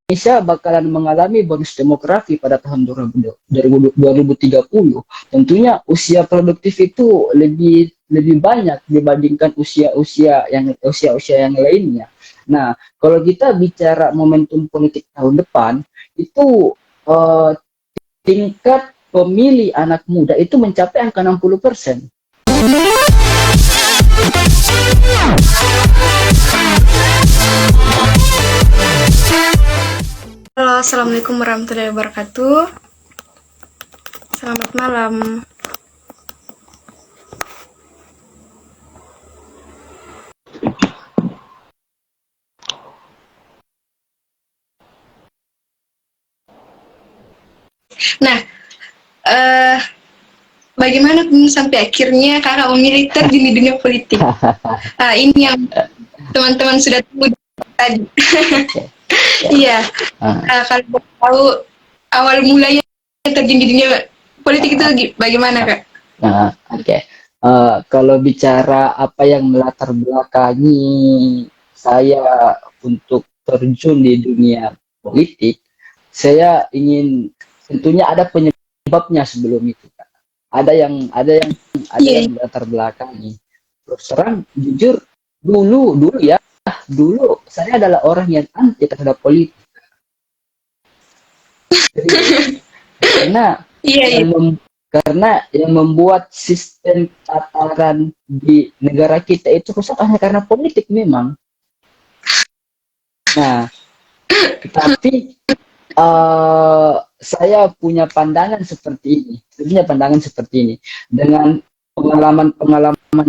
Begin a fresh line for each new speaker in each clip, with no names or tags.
Indonesia bakalan mengalami bonus demografi pada tahun 2030. Tentunya usia produktif itu lebih banyak dibandingkan usia-usia yang lainnya. Nah, kalau kita bicara momentum politik tahun depan, itu eh, tingkat pemilih anak muda itu mencapai angka 60%.
Halo, Assalamualaikum warahmatullahi wabarakatuh. Selamat malam. Nah, bagaimana sampai akhirnya kakak memilih terjun di dunia politik? Ini yang teman-teman sudah tunggu tadi. Iya, kalau mau tahu awal mulanya terjun di dunia politik itu bagaimana, Kak?
Oke. Kalau bicara apa yang melatar belakangi saya untuk terjun di dunia politik, saya ingin tentunya ada penyebabnya sebelum itu, Kak. Ada yang melatar belakangi. Terus terang jujur dulu saya adalah orang yang anti terhadap politik. Karena
Iya.
karena yang membuat sistem tataran di negara kita itu rusak hanya karena politik memang. Nah, tapi saya punya pandangan seperti ini dengan pengalaman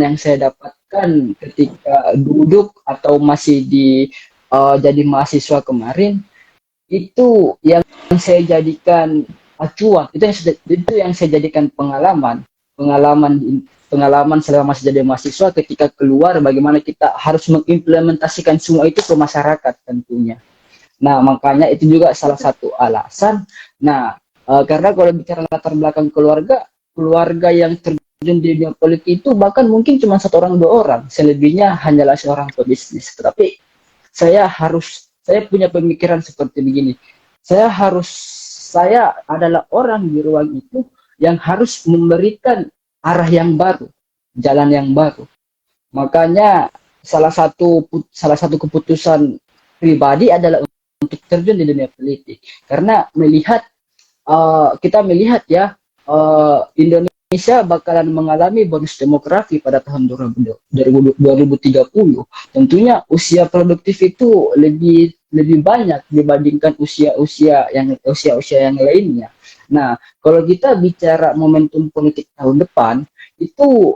yang saya dapatkan ketika duduk atau masih jadi mahasiswa kemarin, itu yang saya jadikan acuan, itu yang saya jadikan pengalaman selama masih jadi mahasiswa. Ketika keluar, bagaimana kita harus mengimplementasikan semua itu ke masyarakat tentunya. Nah, makanya itu juga salah satu alasan. Nah, karena kalau bicara latar belakang keluarga yang terjun di dunia politik itu bahkan mungkin cuma 1 orang 2 orang, selebihnya hanyalah seorang pebisnis. Tetapi saya punya pemikiran seperti begini. Saya adalah orang di ruang itu yang harus memberikan arah yang baru, jalan yang baru. Makanya salah satu keputusan pribadi adalah untuk terjun di dunia politik. Karena kita melihat ya, Indonesia bakalan mengalami bonus demografi pada tahun 2030. Tentunya usia produktif itu lebih banyak dibandingkan usia-usia yang lainnya. Nah, kalau kita bicara momentum politik tahun depan, itu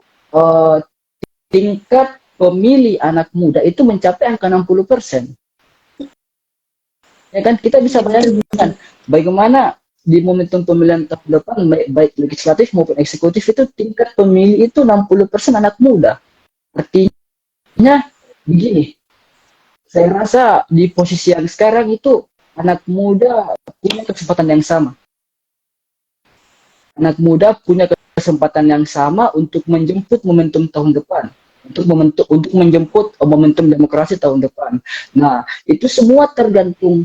tingkat pemilih anak muda itu mencapai angka 60%. Ya kan, kita bisa bayangkan bagaimana di momentum pemilihan tahun depan, baik legislatif maupun eksekutif, itu tingkat pemilih itu 60% anak muda. Artinya begini, saya rasa di posisi yang sekarang itu anak muda punya kesempatan yang sama. Anak muda punya kesempatan yang sama untuk menjemput momentum tahun depan, untuk menjemput momentum demokrasi tahun depan. Nah, itu semua tergantung,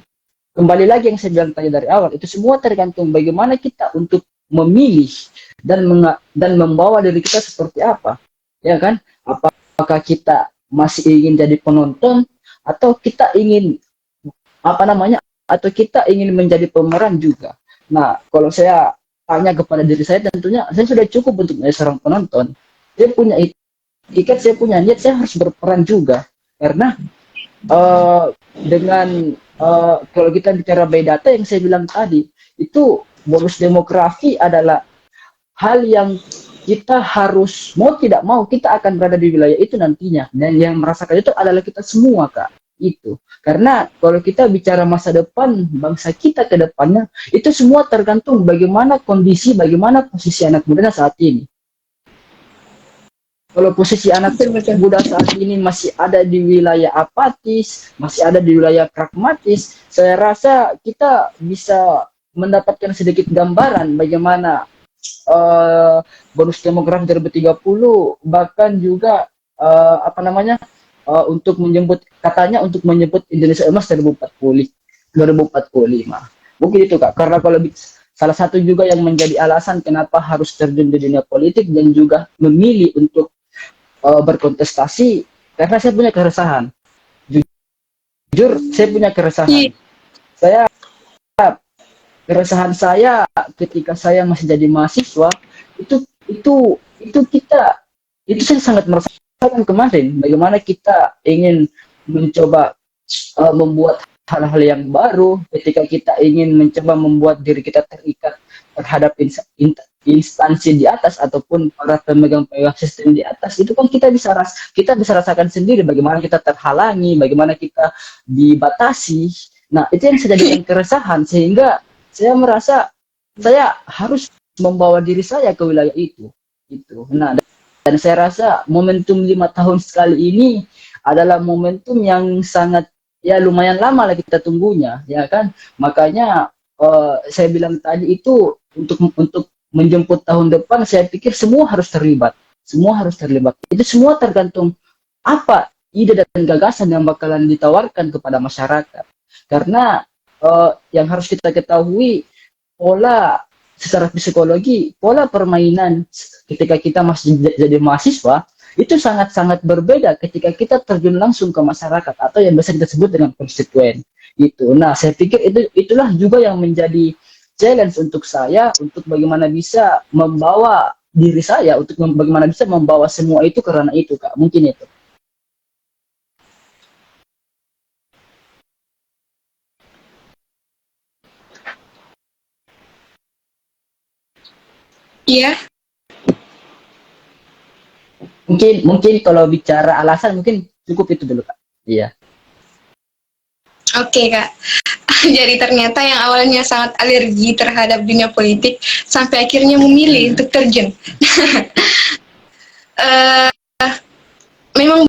kembali lagi yang saya bilang tadi dari awal, itu semua tergantung bagaimana kita untuk memilih dan membawa diri kita seperti apa, ya kan? Apakah kita masih ingin jadi penonton, atau kita ingin atau kita ingin menjadi pemeran juga. Nah, kalau saya tanya kepada diri saya, tentunya saya sudah cukup untuk menjadi seorang penonton. Saya punya tiket, saya punya niat, saya harus berperan juga. Karena kalau kita bicara by data yang saya bilang tadi, itu bonus demografi adalah hal yang kita harus, mau tidak mau, kita akan berada di wilayah itu nantinya, dan yang merasakan itu adalah kita semua, Kak. Itu karena kalau kita bicara masa depan bangsa kita ke depannya, itu semua tergantung bagaimana posisi anak muda saat ini. Kalau posisi anak muda saat ini masih ada di wilayah apatis, masih ada di wilayah pragmatis, saya rasa kita bisa mendapatkan sedikit gambaran bagaimana bonus demografi 2030, bahkan juga untuk menjemput Indonesia Emas 2040. 2045. Mungkin itu Kak, karena kalau salah satu juga yang menjadi alasan kenapa harus terjun di dunia politik dan juga memilih untuk berkontestasi, karena saya punya keresahan. Jujur, saya punya keresahan. Saya keresahan saya ketika saya masih jadi mahasiswa itu kita itu saya sangat merasakan kemarin bagaimana kita ingin mencoba membuat hal-hal yang baru ketika kita ingin mencoba membuat diri kita terikat terhadap instansi di atas ataupun para pemegang sistem di atas. Itu kan kita bisa rasakan sendiri bagaimana kita terhalangi, bagaimana kita dibatasi. Nah, itu yang saya jadikan keresahan, sehingga saya merasa saya harus membawa diri saya ke wilayah itu. Nah, dan saya rasa momentum 5 tahun sekali ini adalah momentum yang sangat, ya lumayan lama lah kita tunggunya, ya kan. Makanya saya bilang tadi itu untuk menjemput tahun depan, saya pikir semua harus terlibat. Itu semua tergantung apa ide dan gagasan yang bakalan ditawarkan kepada masyarakat. Karena yang harus kita ketahui, pola secara psikologi, pola permainan ketika kita masih jadi mahasiswa itu sangat-sangat berbeda ketika kita terjun langsung ke masyarakat atau yang biasa kita sebut dengan konstituen. Itu. Nah, saya pikir itulah juga yang menjadi challenge untuk saya, untuk bagaimana bisa membawa diri saya, untuk bagaimana bisa membawa semua itu karena itu, Kak. Mungkin itu.
Iya.
Mungkin kalau bicara alasan mungkin cukup itu dulu, Kak. Iya.
Oke, Kak. Jadi ternyata yang awalnya sangat alergi terhadap dunia politik sampai akhirnya memilih untuk terjun. Memang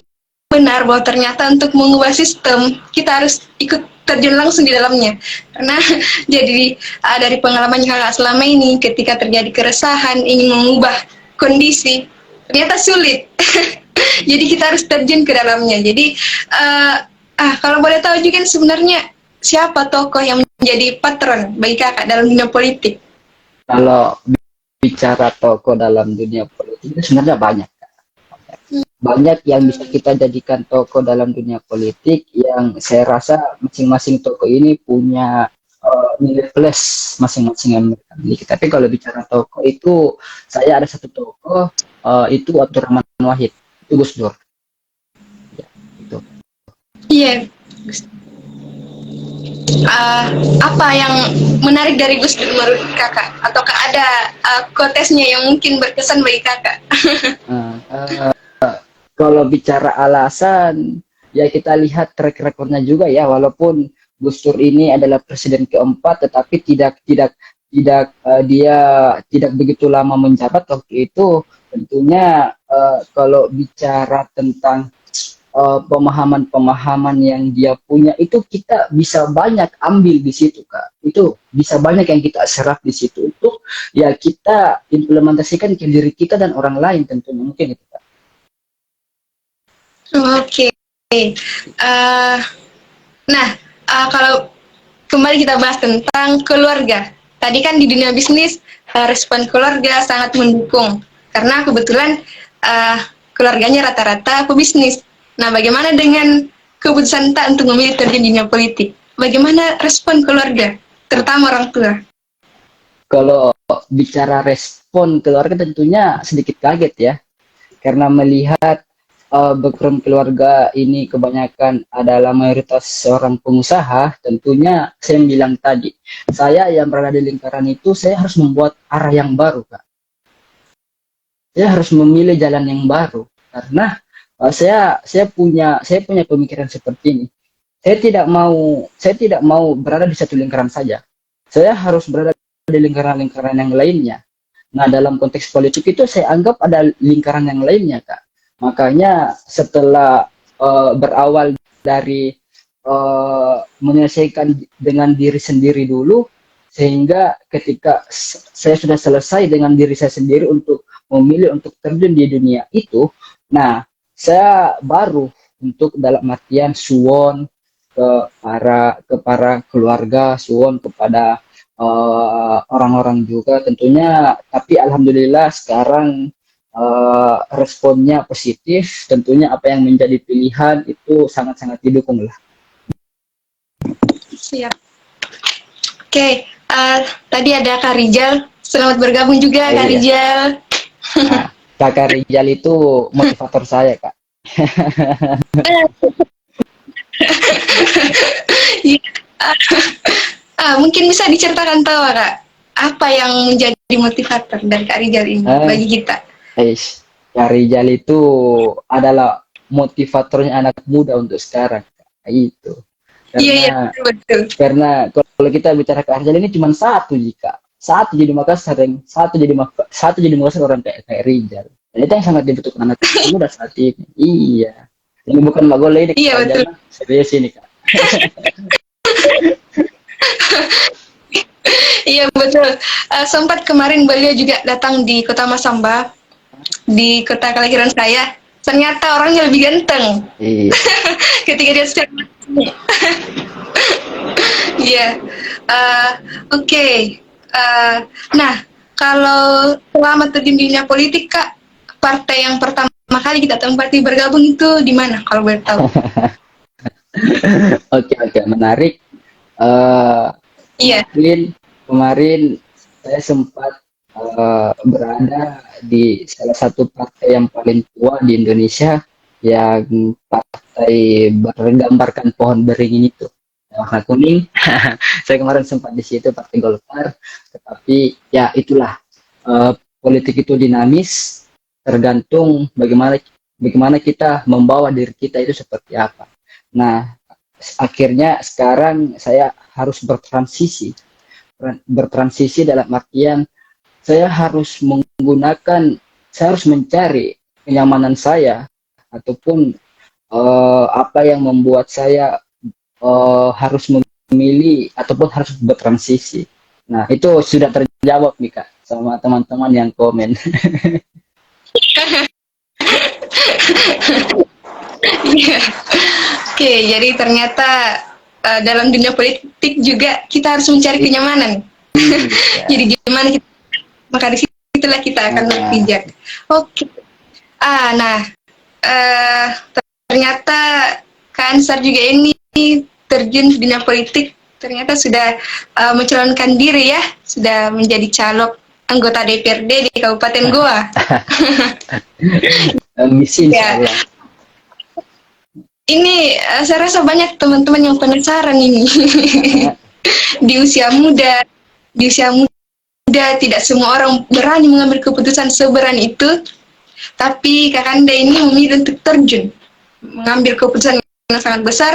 benar bahwa ternyata untuk mengubah sistem kita harus ikut terjun langsung di dalamnya. Karena jadi dari pengalaman Kakak selama ini ketika terjadi keresahan ingin mengubah kondisi ternyata sulit. Jadi kita harus terjun ke dalamnya. Jadi kalau boleh tahu juga sebenarnya siapa tokoh yang menjadi patron bagi Kakak dalam dunia politik?
Kalau bicara tokoh dalam dunia politik itu sebenarnya banyak. Banyak yang bisa kita jadikan tokoh dalam dunia politik, yang saya rasa masing-masing tokoh ini punya nilai plus masing-masing yang mereka miliki. Tapi kalau bicara tokoh itu, saya ada satu tokoh, itu Abdurrahman Wahid, itu Gus Dur. Ya, itu.
Iya. Apa yang menarik dari Gus Dur menurut Kakak? Ataukah ada quotesnya yang mungkin berkesan bagi Kakak?
Kalau bicara alasan, ya kita lihat track recordnya juga ya, walaupun Gus Dur ini adalah presiden keempat, tetapi dia tidak begitu lama menjabat waktu itu. Tentunya kalau bicara tentang pemahaman-pemahaman yang dia punya itu kita bisa banyak ambil di situ, Kak. Itu bisa banyak yang kita serap di situ untuk ya kita implementasikan ke diri kita dan orang lain tentunya, mungkin itu, Kak.
Oke. Kalau kembali kita bahas tentang keluarga. Tadi kan di dunia bisnis respon keluarga sangat mendukung karena kebetulan keluarganya rata-rata pebisnis. Nah, bagaimana dengan keputusan tak untuk memilih terjun di dunia politik? Bagaimana respon keluarga, terutama orang tua?
Kalau bicara respon keluarga tentunya sedikit kaget ya, karena melihat background keluarga ini kebanyakan adalah mayoritas seorang pengusaha. Tentunya saya bilang tadi, saya yang berada di lingkaran itu, saya harus membuat arah yang baru, Kak. Saya harus memilih jalan yang baru karena saya punya pemikiran seperti ini. Saya tidak mau berada di satu lingkaran saja. Saya harus berada di lingkaran-lingkaran yang lainnya. Nah, dalam konteks politik itu saya anggap ada lingkaran yang lainnya, Kak. Makanya setelah berawal dari menyelesaikan dengan diri sendiri dulu, sehingga ketika saya sudah selesai dengan diri saya sendiri untuk memilih untuk terjun di dunia itu, nah saya baru untuk dalam artian suwon, ke para keluarga, suwon kepada orang-orang juga tentunya. Tapi alhamdulillah sekarang responnya positif. Tentunya apa yang menjadi pilihan itu sangat-sangat didukung lah.
Siap. Oke, tadi ada Kak Rijal. Selamat bergabung juga, Kak
Iya.
Rijal.
Nah, Kakak Rijal itu motivator saya, Kak.
Mungkin bisa diceritakan tahu, Kak, apa yang menjadi motivator dari Kak Rijal ini bagi kita?
Kak Rijal itu adalah motivatornya anak muda untuk sekarang, Kak. Itu.
Iya, betul.
Karena kalau kita bicara Kak Rijal ini cuma satu jadi Makassar yang satu jadi Makassar orang kayak Rijal. Dan itu yang sangat dibutuhkan anak muda saat ini. Iya. Ini bukan magole ini.
Iya, betul.
Serius ini, Kak.
Iya, betul. Sempat kemarin beliau juga datang di Kota Masamba, di kota kelahiran saya. Ternyata orangnya lebih ganteng.
Iya.
Ketika dia secara iya. Oke. Nah, kalau selama terjun di dunia politik, Kak, partai yang pertama kali kita tempati bergabung itu di mana kalau boleh tahu?
Oke, menarik.
Iya.
Kemarin saya sempat berada di salah satu partai yang paling tua di Indonesia, yang partai bergambarkan pohon beringin itu warna kuning. Saya kemarin sempat di situ, Partai Golkar. Tetapi ya itulah, politik itu dinamis, tergantung bagaimana kita membawa diri kita itu seperti apa. Nah, akhirnya sekarang saya harus bertransisi dalam artian saya harus mencari kenyamanan saya, ataupun apa yang membuat saya harus memilih ataupun harus bertransisi. Nah, itu sudah terjawab nih, Kak, sama teman-teman yang komen.
Oke, jadi ternyata dalam dunia politik juga kita harus mencari kenyamanan. Jadi gimana kita, maka disitulah kita akan berpijak. Oke. Nah, ternyata Kak Ansar juga ini terjun di dunia politik, ternyata sudah mencalonkan diri ya, sudah menjadi caleg anggota DPRD di Kabupaten Goa.
Misi
ya. Ini saya rasa banyak teman-teman yang penasaran ini. di usia muda tidak semua orang berani mengambil keputusan seberani itu, tapi Kakanda ini memilih untuk terjun mengambil keputusan yang sangat besar.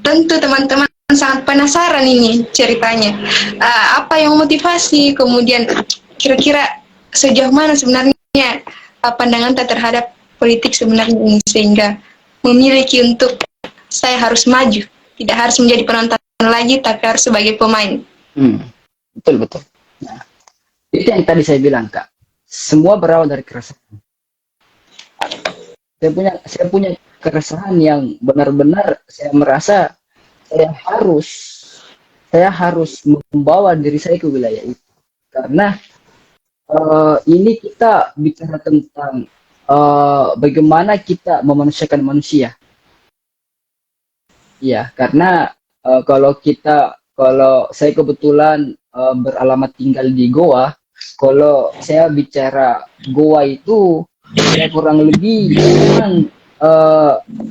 Tentu teman-teman sangat penasaran ini ceritanya. Apa yang memotivasi, kemudian kira-kira sejauh mana sebenarnya pandangan terhadap politik sebenarnya ini, sehingga memiliki untuk saya harus maju, tidak harus menjadi penonton lagi, tapi harus sebagai pemain.
Betul. Nah, itu yang tadi saya bilang, Kak. Semua berawal dari keresahan. Saya punya keresahan yang benar-benar saya merasa saya harus membawa diri saya ke wilayah itu. Karena ini kita bicara tentang bagaimana kita memanusiakan manusia. Ya, karena kalau saya kebetulan beralamat tinggal di Goa. Kalau saya bicara Goa itu ya kurang lebih memang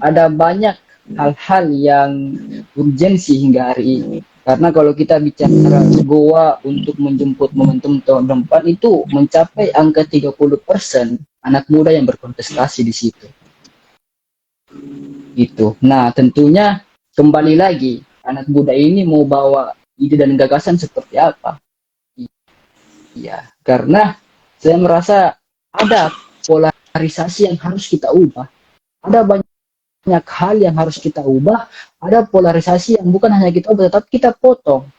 ada banyak hal-hal yang urgensi hingga hari ini. Karena kalau kita bicara Goa untuk menjemput momentum tahun depan itu mencapai angka 30% anak muda yang berkontestasi di situ. Gitu. Nah, tentunya kembali lagi, anak muda ini mau bawa ide dan gagasan seperti apa? Iya, karena saya merasa ada polarisasi yang harus kita ubah. Ada banyak hal yang harus kita ubah. Ada polarisasi yang bukan hanya kita ubah, tetapi kita potong.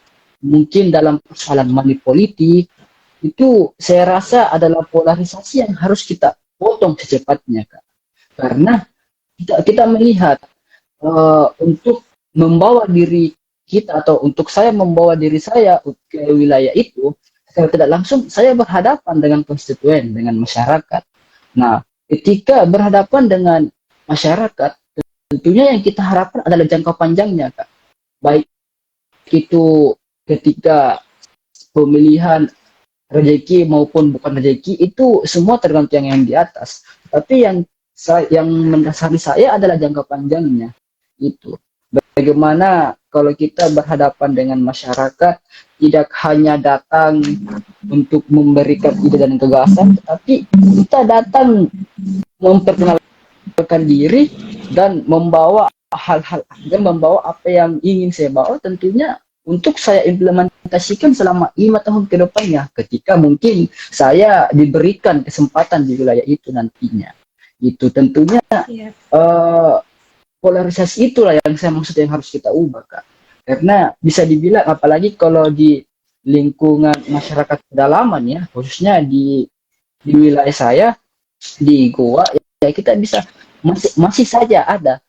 Mungkin dalam persoalan money politik, itu saya rasa adalah polarisasi yang harus kita potong secepatnya, Kak. Karena kita melihat untuk membawa diri kita atau untuk saya membawa diri saya ke wilayah itu, secara tidak langsung saya berhadapan dengan konstituen, dengan masyarakat. Nah, ketika berhadapan dengan masyarakat, tentunya yang kita harapkan adalah jangka panjangnya, Kak. Baik itu ketika pemilihan rezeki maupun bukan rezeki, itu semua tergantung yang di atas. Tapi yang mendasari saya adalah jangka panjangnya. Itu. Bagaimana kalau kita berhadapan dengan masyarakat, tidak hanya datang untuk memberikan ide dan gagasan, tetapi kita datang memperkenalkan diri dan membawa hal-hal dan membawa apa yang ingin saya bawa, tentunya untuk saya implementasikan selama 5 tahun ke depannya, ketika mungkin saya diberikan kesempatan di wilayah itu nantinya. Itu tentunya polarisasi itulah yang saya maksud yang harus kita ubah, Kak. Karena bisa dibilang, apalagi kalau di lingkungan masyarakat pedalaman ya, khususnya di wilayah saya, di Goa, ya kita bisa masih saja ada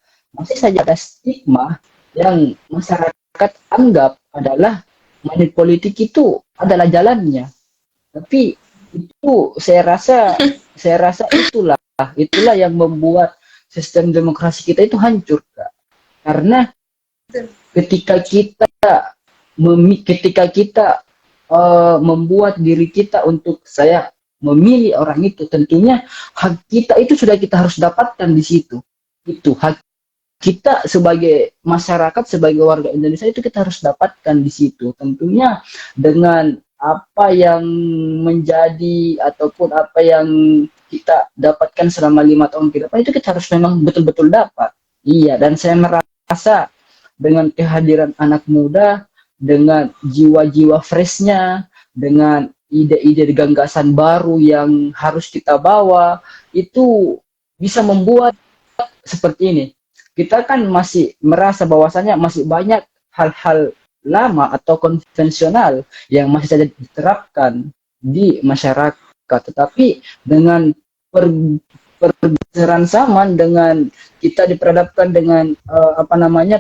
stigma yang masyarakat anggap adalah money politik itu adalah jalannya. Tapi itu saya rasa itulah yang membuat sistem demokrasi kita itu hancur, Kak. Karena ketika kita membuat diri kita untuk saya memilih orang itu, tentunya hak kita itu sudah kita harus dapatkan di situ. Itu hak kita sebagai masyarakat, sebagai warga Indonesia itu kita harus dapatkan di situ. Tentunya dengan apa yang menjadi ataupun apa yang kita dapatkan selama 5 tahun ke depan itu kita harus memang betul-betul dapat. Iya, dan saya merasa dengan kehadiran anak muda, dengan jiwa-jiwa freshnya, dengan ide-ide gagasan baru yang harus kita bawa, itu bisa membuat seperti ini. Kita kan masih merasa bahwasanya masih banyak hal-hal lama atau konvensional yang masih saja diterapkan di masyarakat, tetapi dengan pergeseran zaman, dengan kita diperhadapkan dengan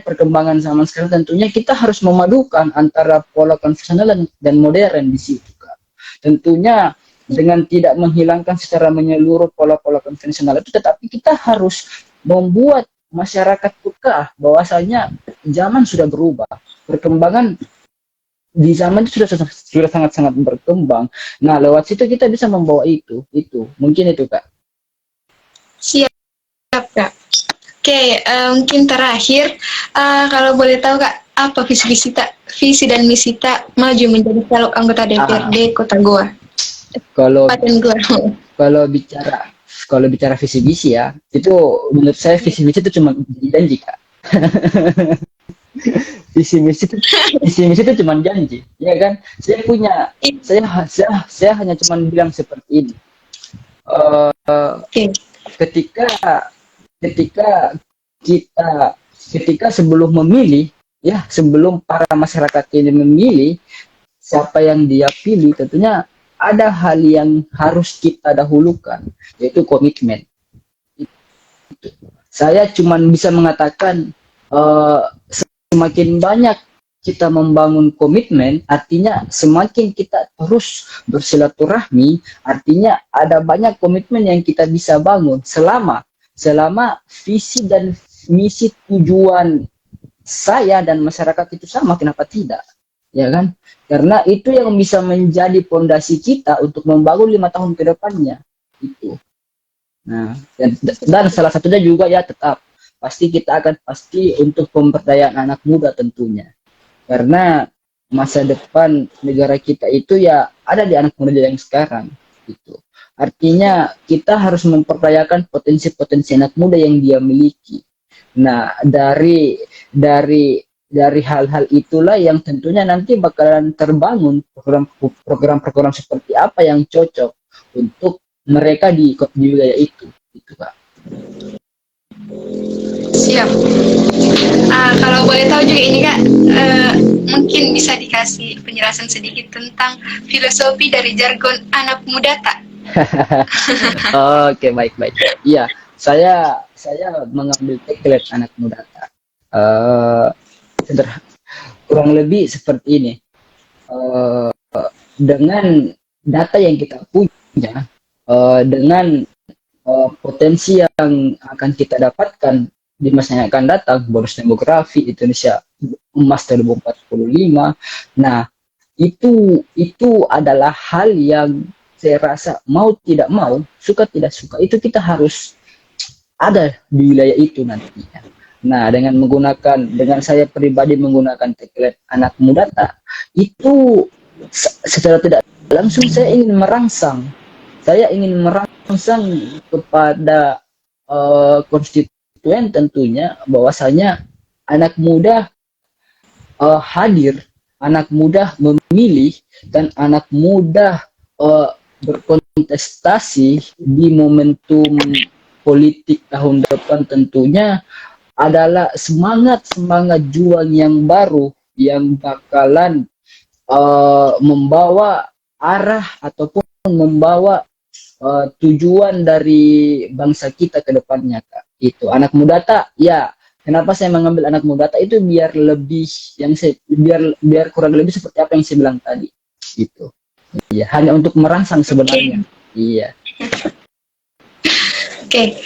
perkembangan zaman sekarang, tentunya kita harus memadukan antara pola konvensional dan modern di situ, Kak. Tentunya dengan tidak menghilangkan secara menyeluruh pola-pola konvensional itu, tetapi kita harus membuat masyarakat peka bahwasanya zaman sudah berubah, perkembangan di zaman itu sudah sangat-sangat berkembang. Nah, lewat situ kita bisa membawa itu mungkin itu, Kak.
Siap, Kak. Oke, mungkin terakhir, kalau boleh tahu, Kak, apa visi dan misi tak maju menjadi calon anggota DPRD Kota Goa?
Kalau bicara visi misi ya, itu menurut saya visi misi itu cuma janji, Kak. visi misi itu cuma janji, ya kan? Saya hanya cuma bilang seperti ini. Ketika sebelum memilih, ya, sebelum para masyarakat ini memilih siapa yang dia pilih, tentunya ada hal yang harus kita dahulukan, yaitu komitmen. Saya cuma bisa mengatakan semakin banyak kita membangun komitmen, artinya semakin kita terus bersilaturahmi, artinya ada banyak komitmen yang kita bisa bangun selama visi dan misi tujuan saya dan masyarakat itu sama, kenapa tidak? Ya kan? Karena itu yang bisa menjadi pondasi kita untuk membangun 5 tahun ke depannya. Itu. Nah, dan salah satunya juga ya tetap pasti untuk pemberdayaan anak muda tentunya. Karena masa depan negara kita itu ya ada di anak muda yang sekarang gitu. Artinya kita harus memperdayakan potensi-potensi anak muda yang dia miliki. Nah, dari hal-hal itulah yang tentunya nanti bakalan terbangun program-program seperti apa yang cocok untuk mereka di wilayah itu, Kak.
Siap. Kalau boleh tahu juga ini, Kak, mungkin bisa dikasih penjelasan sedikit tentang filosofi dari jargon anak muda tak?
Oke, baik. Iya, saya mengambil tagline anak muda tak. kurang lebih seperti ini. Dengan data yang kita punya, dengan potensi yang akan kita dapatkan di masa yang akan datang, bonus demografi Indonesia emas 2045. Nah, itu adalah hal yang saya rasa mau tidak mau, suka tidak suka, itu kita harus ada di wilayah itu nantinya. Nah, dengan saya pribadi menggunakan tagline anak muda tak, itu secara tidak langsung saya ingin merangsang kepada konstituen tentunya, bahwasanya anak muda hadir, anak muda memilih, dan anak muda berkontestasi di momentum politik tahun depan tentunya adalah semangat juang yang baru yang bakalan membawa arah ataupun membawa tujuan dari bangsa kita ke depannya, Kak. Itu anak muda tak, ya. Kenapa saya mengambil anak muda tak itu biar lebih biar kurang lebih seperti apa yang saya bilang tadi. Gitu. Iya, hanya untuk merangsang sebenarnya. Iya.
Oke.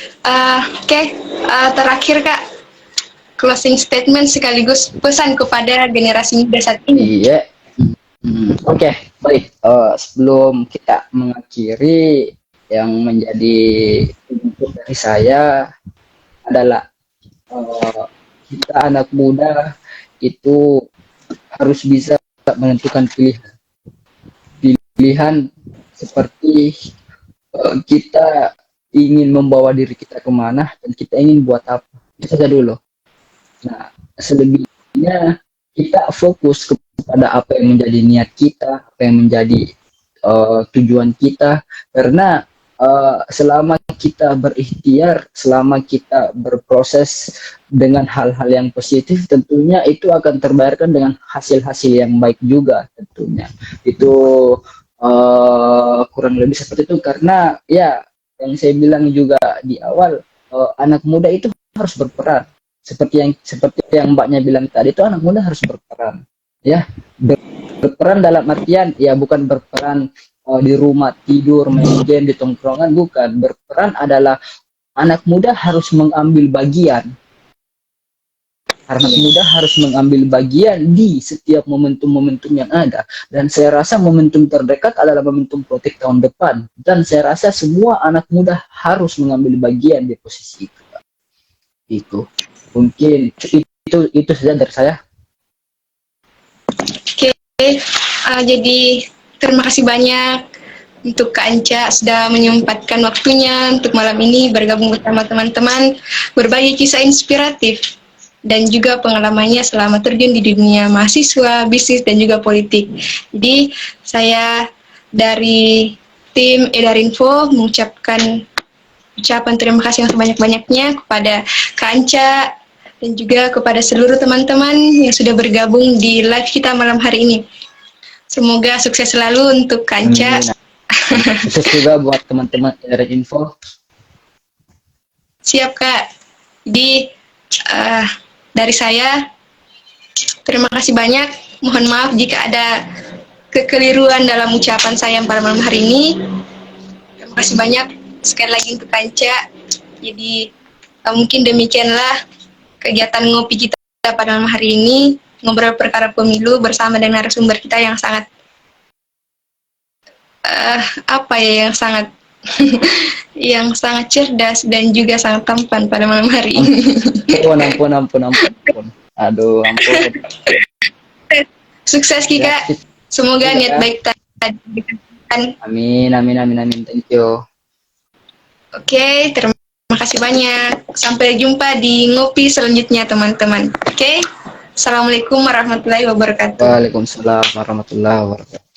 Terakhir, Kak, closing statement sekaligus pesan kepada generasi muda saat ini.
Iya. Oke, baik. Sebelum kita mengakhiri, yang menjadi input dari saya adalah kita anak muda itu harus bisa menentukan pilihan seperti kita ingin membawa diri kita kemana dan kita ingin buat apa. Itu saja dulu. Nah, selebihnya kita fokus kepada apa yang menjadi niat kita, apa yang menjadi tujuan kita, karena selama kita berikhtiar, selama kita berproses dengan hal-hal yang positif, tentunya itu akan terbayarkan dengan hasil-hasil yang baik juga tentunya. Itu kurang lebih seperti itu, karena ya yang saya bilang juga di awal, anak muda itu harus berperan. Seperti yang Mbaknya bilang tadi, itu anak muda harus berperan, ya. Berperan dalam artian ya bukan berperan di rumah tidur main game di tongkrongan, bukan. Berperan adalah anak muda harus mengambil bagian. Anak muda harus mengambil bagian di setiap momentum-momentum yang ada, dan saya rasa momentum terdekat adalah momentum politik tahun depan, dan saya rasa semua anak muda harus mengambil bagian di posisi itu. Itu mungkin itu saja dari saya.
Oke, jadi terima kasih banyak untuk Kak Anca sudah menyempatkan waktunya untuk malam ini bergabung bersama teman-teman, berbagi kisah inspiratif dan juga pengalamannya selama terjun di dunia mahasiswa, bisnis, dan juga politik. Jadi saya dari tim Edarinfo mengucapkan ucapan terima kasih yang sebanyak-banyaknya kepada Kak Anca dan juga kepada seluruh teman-teman yang sudah bergabung di live kita malam hari ini. Semoga sukses selalu untuk Kak Anca.
Sukses juga buat teman-teman Edarinfo.
Siap, Kak. Jadi dari saya terima kasih banyak. Mohon maaf jika ada kekeliruan dalam ucapan saya pada malam hari ini. Terima kasih banyak sekali lagi untuk Kak Anca. Jadi mungkin demikianlah kegiatan ngopi kita pada malam hari ini, ngobrol perkara pemilu bersama dengan narasumber kita yang sangat yang sangat cerdas dan juga sangat tampan pada malam hari ini.
Ampun. Aduh, ampun.
Sukses Kika. Semoga niat baik tadi.
Amin. Thank you.
Oke, terima kasih banyak. Sampai jumpa di ngopi selanjutnya, teman-teman. Oke. Assalamualaikum warahmatullahi wabarakatuh.
Waalaikumsalam warahmatullahi wabarakatuh.